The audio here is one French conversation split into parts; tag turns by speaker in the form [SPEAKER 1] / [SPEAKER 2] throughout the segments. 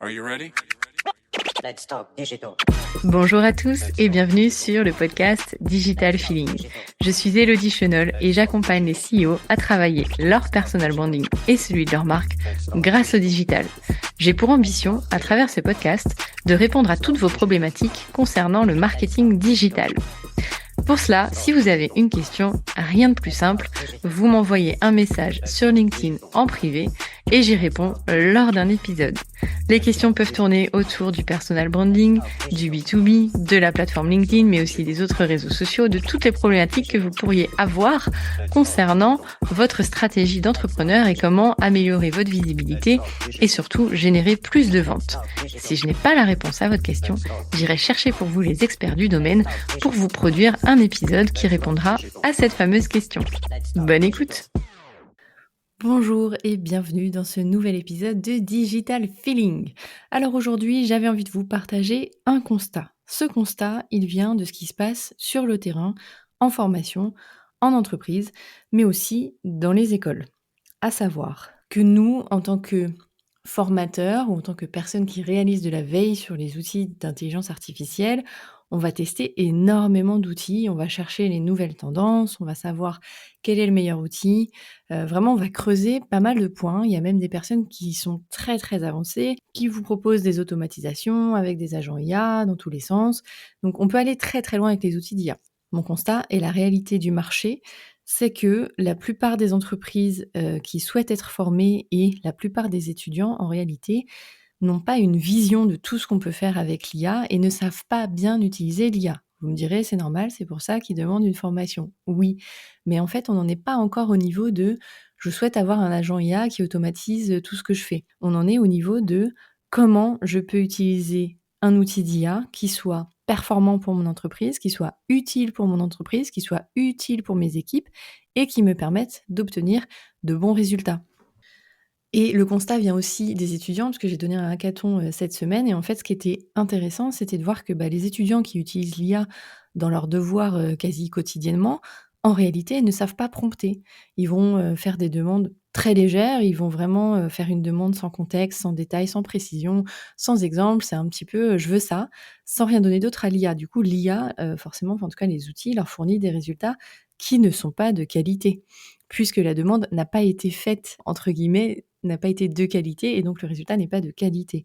[SPEAKER 1] Are you ready?
[SPEAKER 2] Let's talk digital.
[SPEAKER 3] Bonjour à tous et bienvenue sur le podcast Digital Feeling. Je suis Elodie Chenol et j'accompagne les CEO à travailler leur personal branding et celui de leur marque grâce au digital. J'ai pour ambition, à travers ce podcast, de répondre à toutes vos problématiques concernant le marketing digital. Pour cela, si vous avez une question, rien de plus simple, vous m'envoyez un message sur LinkedIn en privé et j'y réponds lors d'un épisode. Les questions peuvent tourner autour du personal branding, du B2B, de la plateforme LinkedIn, mais aussi des autres réseaux sociaux, de toutes les problématiques que vous pourriez avoir concernant votre stratégie d'entrepreneur et comment améliorer votre visibilité et surtout générer plus de ventes. Si je n'ai pas la réponse à votre question, j'irai chercher pour vous les experts du domaine pour vous produire un épisode qui répondra à cette fameuse question. Bonne écoute! Bonjour et bienvenue dans ce nouvel épisode de Digital Feeling. Alors aujourd'hui, j'avais envie de vous partager un constat. Ce constat, il vient de ce qui se passe sur le terrain, en formation, en entreprise, mais aussi dans les écoles. À savoir que nous, en tant que formateurs ou en tant que personnes qui réalisent de la veille sur les outils d'intelligence artificielle, on va tester énormément d'outils, on va chercher les nouvelles tendances, on va savoir quel est le meilleur outil. Vraiment, on va creuser pas mal de points. Il y a même des personnes qui sont très très avancées, qui vous proposent des automatisations avec des agents IA dans tous les sens. Donc on peut aller très très loin avec les outils d'IA. Mon constat et la réalité du marché, c'est que la plupart des entreprises qui souhaitent être formées et la plupart des étudiants, en réalité, n'ont pas une vision de tout ce qu'on peut faire avec l'IA et ne savent pas bien utiliser l'IA. Vous me direz, c'est normal, c'est pour ça qu'ils demandent une formation. Oui, mais en fait, on n'en est pas encore au niveau de « je souhaite avoir un agent IA qui automatise tout ce que je fais ». On en est au niveau de comment je peux utiliser un outil d'IA qui soit performant pour mon entreprise, qui soit utile pour mon entreprise, qui soit utile pour mes équipes et qui me permette d'obtenir de bons résultats. Et le constat vient aussi des étudiants, parce que j'ai donné un hackathon cette semaine. Et en fait, ce qui était intéressant, c'était de voir que les étudiants qui utilisent l'IA dans leurs devoirs quasi quotidiennement, en réalité, ne savent pas prompter. Ils vont faire des demandes très légères, ils vont vraiment faire une demande sans contexte, sans détail, sans précision, sans exemple. C'est un petit peu je veux ça, sans rien donner d'autre à l'IA. Du coup, l'IA, forcément, enfin, en tout cas les outils, leur fournit des résultats qui ne sont pas de qualité, puisque la demande n'a pas été faite, entre guillemets, n'a pas été de qualité et donc le résultat n'est pas de qualité.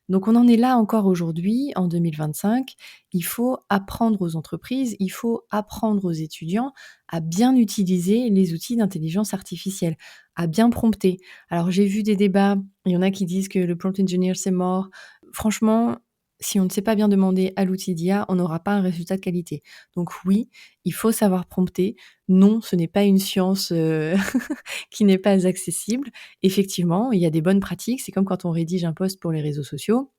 [SPEAKER 3] Donc on en est là encore aujourd'hui, en 2025. Il faut apprendre aux entreprises, il faut apprendre aux étudiants à bien utiliser les outils d'intelligence artificielle, à bien prompter. Alors j'ai vu des débats, il y en a qui disent que le prompt engineer c'est mort. Franchement, si on ne sait pas bien demander à l'outil d'IA, on n'aura pas un résultat de qualité. Donc oui, il faut savoir prompter. Non, ce n'est pas une science qui n'est pas accessible. Effectivement, il y a des bonnes pratiques. C'est comme quand on rédige un post pour les réseaux sociaux.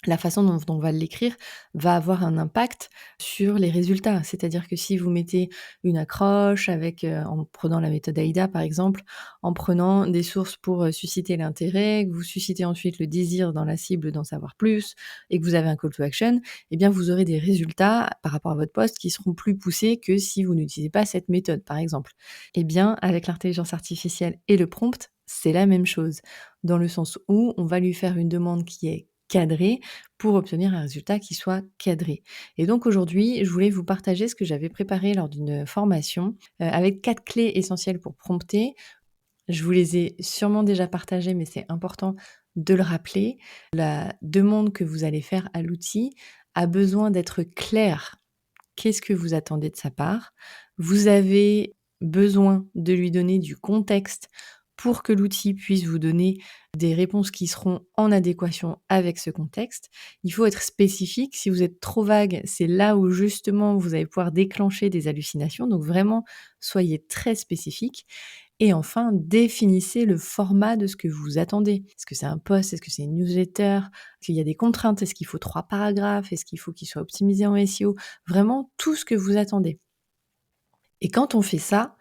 [SPEAKER 3] La façon dont on va l'écrire va avoir un impact sur les résultats. C'est-à-dire que si vous mettez une accroche avec, en prenant la méthode AIDA par exemple, en prenant des sources pour susciter l'intérêt, que vous suscitez ensuite le désir dans la cible d'en savoir plus et que vous avez un call to action, eh bien vous aurez des résultats par rapport à votre post qui seront plus poussés que si vous n'utilisez pas cette méthode par exemple. Eh bien avec l'intelligence artificielle et le prompt, c'est la même chose, dans le sens où on va lui faire une demande qui est cadrée pour obtenir un résultat qui soit cadré. Et donc aujourd'hui, je voulais vous partager ce que j'avais préparé lors d'une formation avec 4 clés essentielles pour prompter. Je vous les ai sûrement déjà partagées, mais c'est important de le rappeler. La demande que vous allez faire à l'outil a besoin d'être claire. Qu'est-ce que vous attendez de sa part? Vous avez besoin de lui donner du contexte pour que l'outil puisse vous donner des réponses qui seront en adéquation avec ce contexte. Il faut être spécifique. Si vous êtes trop vague, c'est là où justement vous allez pouvoir déclencher des hallucinations. Donc vraiment, soyez très spécifique. Et enfin, définissez le format de ce que vous attendez. Est-ce que c'est un post? Est-ce que c'est une newsletter? Est-ce qu'il y a des contraintes? Est-ce qu'il faut 3 paragraphes? Est-ce qu'il faut qu'il soit optimisé en SEO? Vraiment tout ce que vous attendez. Et quand on fait ça,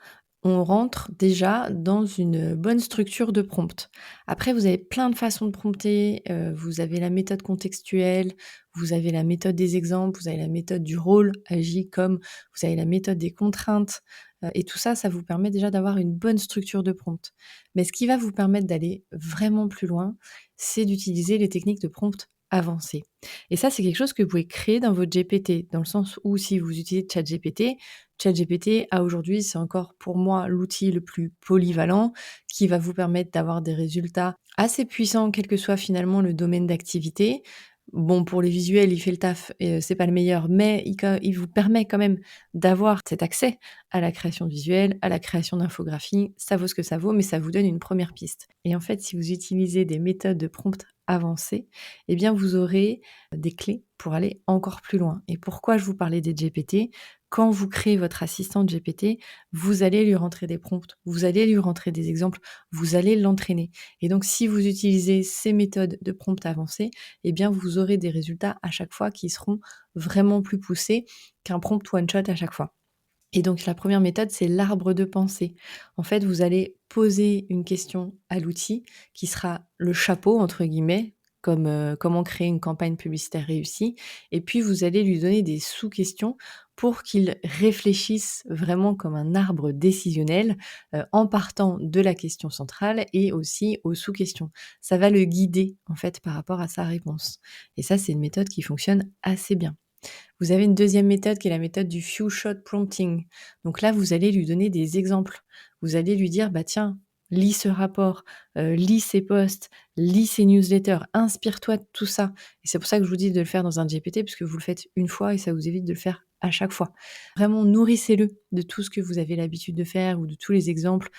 [SPEAKER 3] on rentre déjà dans une bonne structure de prompt. Après, vous avez plein de façons de prompter. Vous avez la méthode contextuelle, vous avez la méthode des exemples, vous avez la méthode du rôle agi comme, vous avez la méthode des contraintes. Et tout ça, ça vous permet déjà d'avoir une bonne structure de prompt. Mais ce qui va vous permettre d'aller vraiment plus loin, c'est d'utiliser les techniques de prompt avancées. Et ça, c'est quelque chose que vous pouvez créer dans votre GPT, dans le sens où si vous utilisez ChatGPT, ChatGPT, à aujourd'hui, c'est encore pour moi l'outil le plus polyvalent qui va vous permettre d'avoir des résultats assez puissants, quel que soit finalement le domaine d'activité. Bon, pour les visuels, il fait le taf et c'est pas le meilleur, mais il vous permet quand même d'avoir cet accès à la création de visuels, à la création d'infographies. Ça vaut ce que ça vaut, mais ça vous donne une première piste. Et en fait, si vous utilisez des méthodes de prompt avancées, eh bien, vous aurez des clés pour aller encore plus loin. Et pourquoi je vous parlais des GPT? Quand vous créez votre assistante GPT, vous allez lui rentrer des prompts, vous allez lui rentrer des exemples, vous allez l'entraîner. Et donc, si vous utilisez ces méthodes de prompt avancées, eh bien, vous aurez des résultats à chaque fois qui seront vraiment plus poussés qu'un prompt one-shot à chaque fois. Et donc, la première méthode, c'est l'arbre de pensée. En fait, vous allez poser une question à l'outil qui sera le chapeau, entre guillemets, comme comment créer une campagne publicitaire réussie. Et puis, vous allez lui donner des sous-questions pour qu'il réfléchisse vraiment comme un arbre décisionnel en partant de la question centrale et aussi aux sous-questions. Ça va le guider, en fait, par rapport à sa réponse. Et ça, c'est une méthode qui fonctionne assez bien. Vous avez une deuxième méthode qui est la méthode du few shot prompting. Donc là, vous allez lui donner des exemples. Vous allez lui dire, bah tiens, lis ce rapport, lis ces posts, lis ces newsletters, inspire-toi de tout ça. Et c'est pour ça que je vous dis de le faire dans un GPT, parce que vous le faites une fois et ça vous évite de le faire à chaque fois. Vraiment, nourrissez-le de tout ce que vous avez l'habitude de faire ou de tous les exemples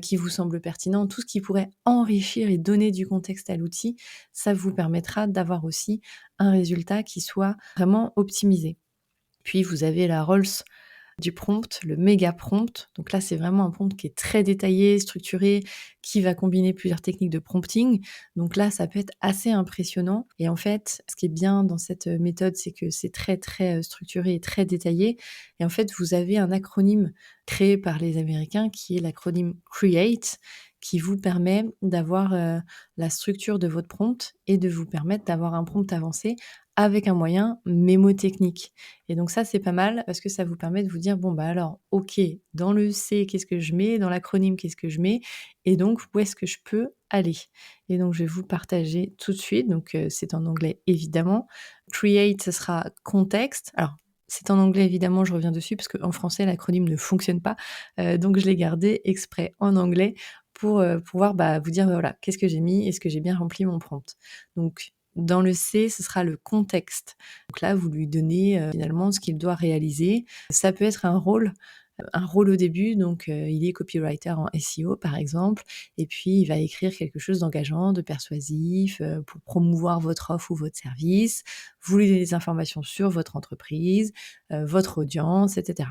[SPEAKER 3] qui vous semblent pertinents, tout ce qui pourrait enrichir et donner du contexte à l'outil. Ça vous permettra d'avoir aussi un résultat qui soit vraiment optimisé. Puis vous avez la Rolls du prompt, le méga prompt. Donc là, c'est vraiment un prompt qui est très détaillé, structuré, qui va combiner plusieurs techniques de prompting. Donc là, ça peut être assez impressionnant. Et en fait, ce qui est bien dans cette méthode, c'est que c'est très, très structuré et très détaillé. Et en fait, vous avez un acronyme créé par les Américains qui est l'acronyme CREATE, qui vous permet d'avoir la structure de votre prompt et de vous permettre d'avoir un prompt avancé avec un moyen mémotechnique. Et donc ça, c'est pas mal parce que ça vous permet de vous dire, bon, bah alors, ok, dans le C, qu'est-ce que je mets? Dans l'acronyme, qu'est-ce que je mets? Et donc, où est-ce que je peux aller? Et donc, je vais vous partager tout de suite. Donc, c'est en anglais, évidemment. Create, ce sera contexte. Alors, c'est en anglais, évidemment, je reviens dessus parce qu'en français, l'acronyme ne fonctionne pas. Donc, je l'ai gardé exprès en anglais pour pouvoir vous dire, voilà, qu'est-ce que j'ai mis? Est-ce que j'ai bien rempli mon prompt? Donc, dans le C, ce sera le contexte. Donc là, vous lui donnez finalement ce qu'il doit réaliser. Ça peut être un rôle au début, donc il est copywriter en SEO par exemple, et puis il va écrire quelque chose d'engageant, de persuasif, pour promouvoir votre offre ou votre service. Vous lui donnez des informations sur votre entreprise, votre audience, etc.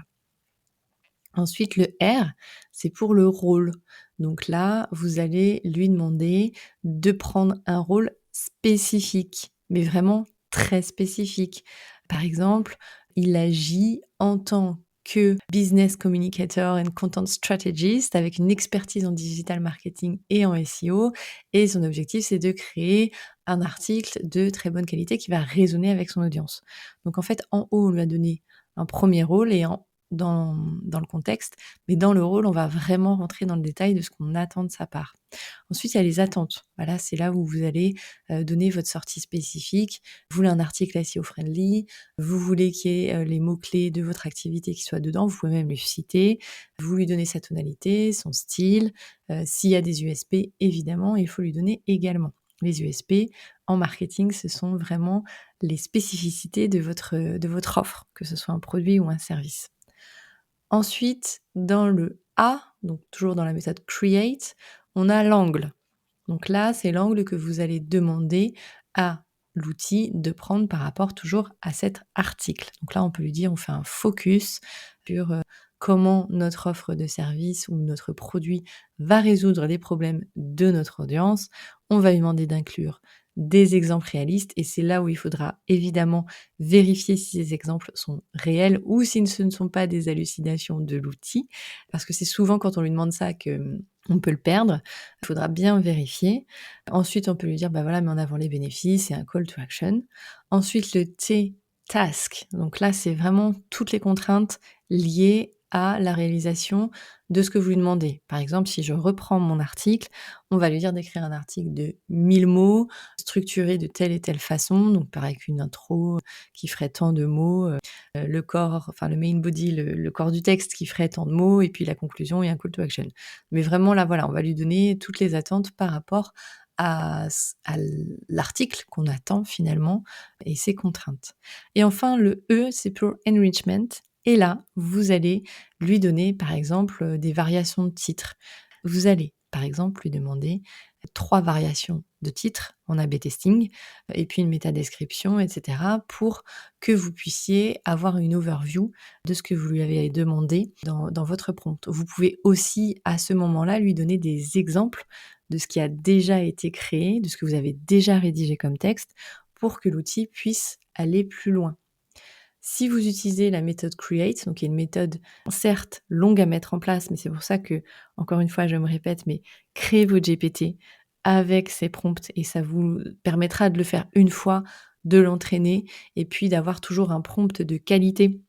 [SPEAKER 3] Ensuite, le R, c'est pour le rôle. Donc là, vous allez lui demander de prendre un rôle spécifique, mais vraiment très spécifique. Par exemple, il agit en tant que business communicator and content strategist avec une expertise en digital marketing et en SEO. Et son objectif, c'est de créer un article de très bonne qualité qui va résonner avec son audience. Donc en fait, en haut, on lui a donné un premier rôle et dans le contexte, mais dans le rôle, on va vraiment rentrer dans le détail de ce qu'on attend de sa part. Ensuite, il y a les attentes. Voilà, c'est là où vous allez donner votre sortie spécifique. Vous voulez un article SEO friendly, vous voulez qu'il y ait les mots-clés de votre activité qui soient dedans, vous pouvez même les citer, vous lui donnez sa tonalité, son style. S'il y a des USP, évidemment, il faut lui donner également. Les USP, en marketing, ce sont vraiment les spécificités de votre offre, que ce soit un produit ou un service. Ensuite, dans le A, donc toujours dans la méthode create, on a l'angle. Donc là, c'est l'angle que vous allez demander à l'outil de prendre par rapport toujours à cet article. Donc là, on peut lui dire, on fait un focus sur comment notre offre de service ou notre produit va résoudre les problèmes de notre audience. On va lui demander d'inclure des exemples réalistes et c'est là où il faudra évidemment vérifier si ces exemples sont réels ou si ce ne sont pas des hallucinations de l'outil, parce que c'est souvent quand on lui demande ça que on peut le perdre. Il faudra bien vérifier. Ensuite, on peut lui dire, voilà, mets en avant les bénéfices et un call to action. Ensuite, le T, task. Donc là, c'est vraiment toutes les contraintes liées à la réalisation de ce que vous lui demandez. Par exemple, si je reprends mon article, on va lui dire d'écrire un article de 1000 mots, structuré de telle et telle façon, donc pareil qu'une intro qui ferait tant de mots, le corps, enfin le main body, le corps du texte qui ferait tant de mots, et puis la conclusion et un call to action. Mais vraiment là, voilà, on va lui donner toutes les attentes par rapport à l'article qu'on attend finalement et ses contraintes. Et enfin, le E, c'est pour enrichment. Et là, vous allez lui donner, par exemple, des variations de titres. Vous allez, par exemple, lui demander 3 variations de titres en A/B testing, et puis une métadescription, etc., pour que vous puissiez avoir une overview de ce que vous lui avez demandé dans votre prompt. Vous pouvez aussi, à ce moment-là, lui donner des exemples de ce qui a déjà été créé, de ce que vous avez déjà rédigé comme texte, pour que l'outil puisse aller plus loin. Si vous utilisez la méthode Create, donc qui est une méthode certes longue à mettre en place, mais c'est pour ça que, encore une fois, je me répète, mais créez votre GPT avec ces prompts et ça vous permettra de le faire une fois, de l'entraîner et puis d'avoir toujours un prompt de qualité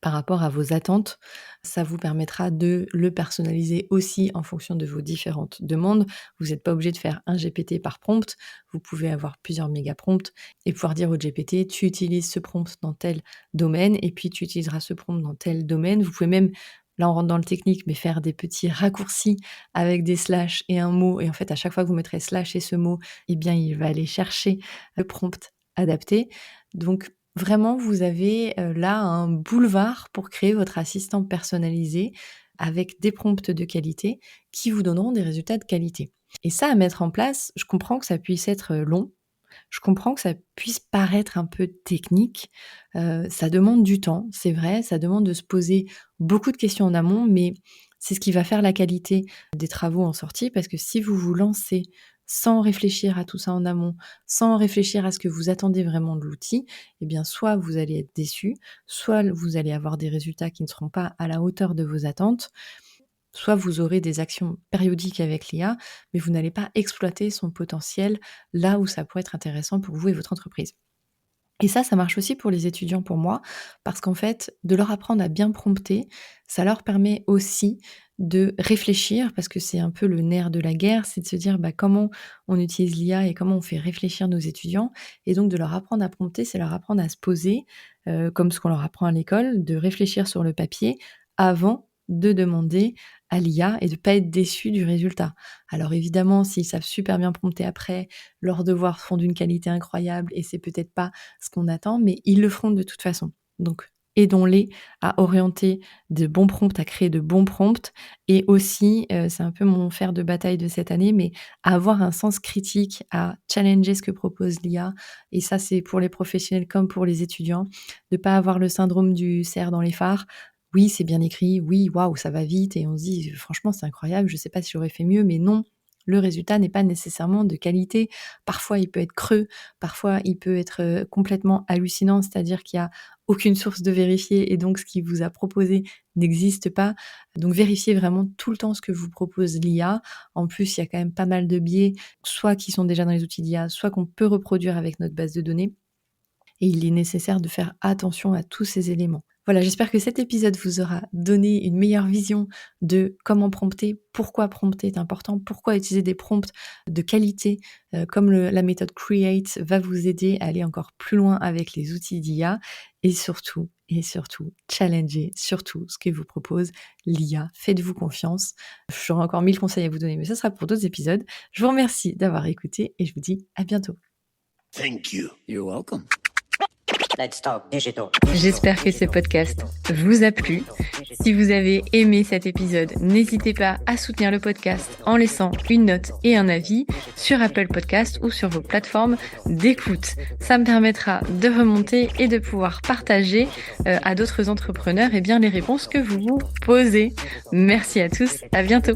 [SPEAKER 3] par rapport à vos attentes. Ça vous permettra de le personnaliser aussi en fonction de vos différentes demandes. Vous n'êtes pas obligé de faire un GPT par prompt. Vous pouvez avoir plusieurs méga prompts et pouvoir dire au GPT, tu utilises ce prompt dans tel domaine et puis tu utiliseras ce prompt dans tel domaine. Vous pouvez même, là on rentre dans le technique, mais faire des petits raccourcis avec des slash et un mot. Et en fait, à chaque fois que vous mettrez slash et ce mot, eh bien, il va aller chercher le prompt adapté. Donc, vraiment, vous avez là un boulevard pour créer votre assistant personnalisé avec des prompts de qualité qui vous donneront des résultats de qualité. Et ça, à mettre en place, je comprends que ça puisse être long, je comprends que ça puisse paraître un peu technique, ça demande du temps, c'est vrai, ça demande de se poser beaucoup de questions en amont, mais c'est ce qui va faire la qualité des travaux en sortie, parce que si vous vous lancez sans réfléchir à tout ça en amont, sans réfléchir à ce que vous attendez vraiment de l'outil, eh bien soit vous allez être déçu, soit vous allez avoir des résultats qui ne seront pas à la hauteur de vos attentes, soit vous aurez des actions périodiques avec l'IA, mais vous n'allez pas exploiter son potentiel là où ça pourrait être intéressant pour vous et votre entreprise. Et ça marche aussi pour les étudiants pour moi, parce qu'en fait, de leur apprendre à bien prompter, ça leur permet aussi de réfléchir, parce que c'est un peu le nerf de la guerre, c'est de se dire comment on utilise l'IA et comment on fait réfléchir nos étudiants. Et donc de leur apprendre à prompter, c'est leur apprendre à se poser, comme ce qu'on leur apprend à l'école, de réfléchir sur le papier avant de demander à l'IA et de ne pas être déçu du résultat. Alors évidemment, s'ils savent super bien prompter après, leurs devoirs font d'une qualité incroyable et c'est peut-être pas ce qu'on attend, mais ils le feront de toute façon. Donc, aidons-les à orienter de bons prompts, à créer de bons prompts et aussi, c'est un peu mon fer de bataille de cette année, mais à avoir un sens critique, à challenger ce que propose l'IA et ça, c'est pour les professionnels comme pour les étudiants, de pas avoir le syndrome du cerf dans les phares. Oui, c'est bien écrit, oui, waouh, ça va vite et on se dit: «Franchement, c'est incroyable, je sais pas si j'aurais fait mieux», mais non, le résultat n'est pas nécessairement de qualité. Parfois, il peut être creux, parfois, il peut être, complètement hallucinant, c'est-à-dire qu'il y a aucune source de vérifier et donc ce qu'il vous a proposé n'existe pas. Donc vérifiez vraiment tout le temps ce que vous propose l'IA. En plus, il y a quand même pas mal de biais, soit qui sont déjà dans les outils d'IA, soit qu'on peut reproduire avec notre base de données et il est nécessaire de faire attention à tous ces éléments. Voilà, j'espère que cet épisode vous aura donné une meilleure vision de comment prompter, pourquoi prompter est important, pourquoi utiliser des prompts de qualité comme la méthode Create va vous aider à aller encore plus loin avec les outils d'IA et surtout, challenger surtout ce que vous propose l'IA. Faites-vous confiance. J'aurai encore 1000 conseils à vous donner, mais ça sera pour d'autres épisodes. Je vous remercie d'avoir écouté et je vous dis à bientôt.
[SPEAKER 1] Thank you. You're welcome.
[SPEAKER 2] Let's talk digital.
[SPEAKER 3] J'espère que ce podcast vous a plu. Si vous avez aimé cet épisode, n'hésitez pas à soutenir le podcast en laissant une note et un avis sur Apple Podcast ou sur vos plateformes d'écoute. Ça me permettra de remonter et de pouvoir partager à d'autres entrepreneurs les réponses que vous vous posez. Merci à tous, à bientôt.